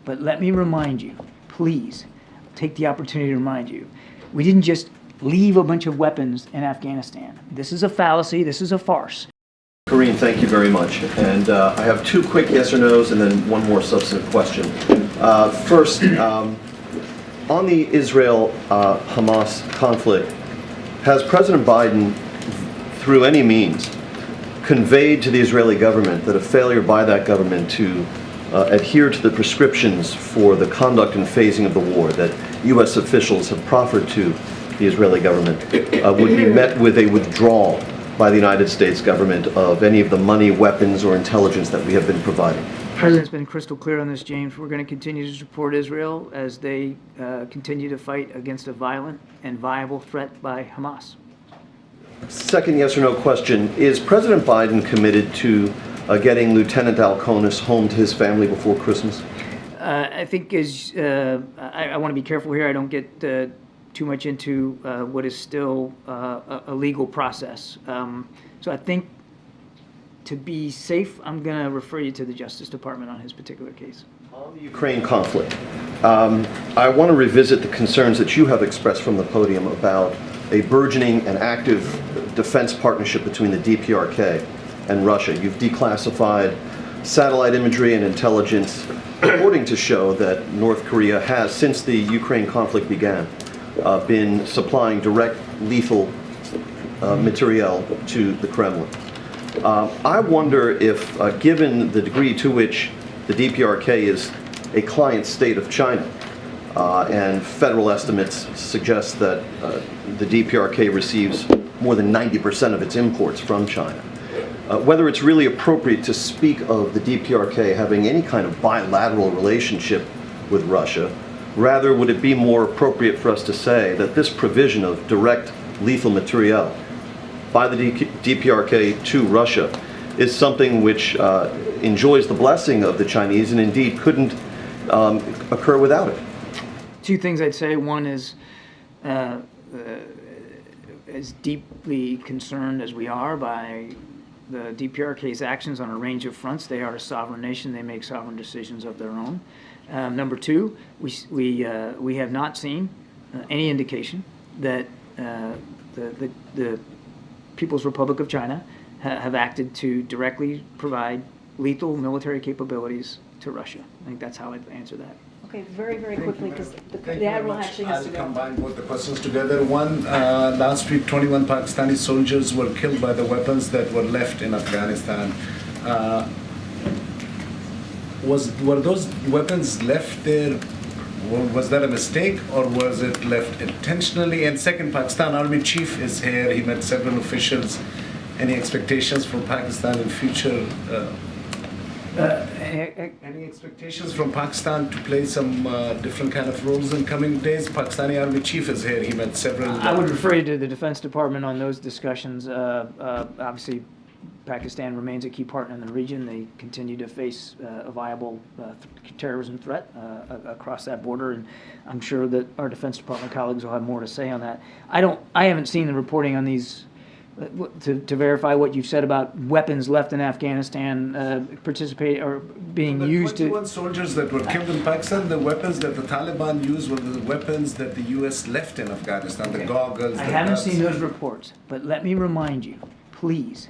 But let me remind you, please, take the opportunity to remind you, we didn't just leave a bunch of weapons in Afghanistan. This is a fallacy. This is a farce. Kareem, thank you very much. And I have two quick yes or no's and then one more substantive question. First, on the Israel-Hamas conflict, has President Biden, through any means, conveyed to the Israeli government that a failure by that government to adhere to the prescriptions for the conduct and phasing of the war that U.S. officials have proffered to the Israeli government would be met with a withdrawal by the United States government of any of the money, weapons, or intelligence that we have been providing? The President's been crystal clear on this, James. We're going to continue to support Israel as they continue to fight against a violent and viable threat by Hamas. Second yes or no question, is President Biden committed to getting Lieutenant Alconis home to his family before Christmas? I think I want to be careful here. I don't get too much into what is still a legal process. So I think to be safe, I'm going to refer you to the Justice Department on his particular case. On the Ukraine conflict, I want to revisit the concerns that you have expressed from the podium about a burgeoning and active defense partnership between the DPRK and Russia. You've declassified satellite imagery and intelligence purporting to show that North Korea has, since the Ukraine conflict began, been supplying direct lethal materiel to the Kremlin. I wonder if, given the degree to which the DPRK is a client state of China, and federal estimates suggest that the DPRK receives more than 90% of its imports from China, whether it's really appropriate to speak of the DPRK having any kind of bilateral relationship with Russia. Rather, would it be more appropriate for us to say that this provision of direct lethal materiel by the DPRK to Russia is something which enjoys the blessing of the Chinese and indeed couldn't occur without it? Two things I'd say. One is, as deeply concerned as we are by the DPRK's actions on a range of fronts, they are a sovereign nation. They make sovereign decisions of their own. Number two, we have not seen any indication that the People's Republic of China have acted to directly provide lethal military capabilities to Russia. I think that's how I'd answer that. Okay, very, very quickly, because the Admiral actually has to go. I'll combine both the questions together. One, last week 21 Pakistani soldiers were killed by the weapons that were left in Afghanistan. Were those weapons left there? Was that a mistake, or was it left intentionally? And second, Pakistan Army Chief is here. He met several officials. Any expectations from Pakistan in future? Any expectations from Pakistan to play some different kind of roles in coming days? Pakistani Army Chief is here. He met several. I would refer you to the Defense Department on those discussions. Obviously, Pakistan remains a key partner in the region. They continue to face a viable terrorism threat across that border, and I'm sure that our Defense Department colleagues will have more to say on that. I haven't seen the reporting on these to verify what you've said about weapons left in Afghanistan participate or being used to. The 21 soldiers that were killed in Pakistan, the weapons that the Taliban used were the weapons that the U.S. left in Afghanistan, the goggles. I haven't seen those reports, but let me remind you, please,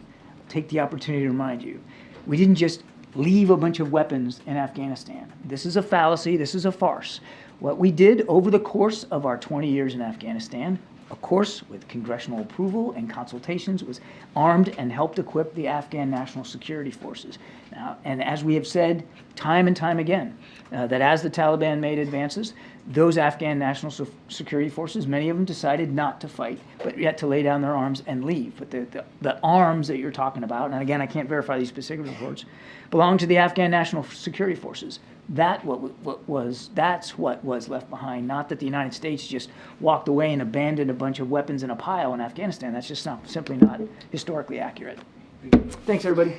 take the opportunity to remind you, we didn't just leave a bunch of weapons in Afghanistan. This is a fallacy. This is a farce. What we did over the course of our 20 years in Afghanistan, of course, with congressional approval and consultations, was armed and helped equip the Afghan National Security Forces. Now, and as we have said time and time again, that as the Taliban made advances, those Afghan National Security Forces, many of them decided not to fight, but yet to lay down their arms and leave. But the arms that you're talking about, and again, I can't verify these specific reports, belong to the Afghan National Security Forces. That's what was left behind, not that the United States just walked away and abandoned a bunch of weapons in a pile in Afghanistan. That's just simply not historically accurate. Thanks, everybody.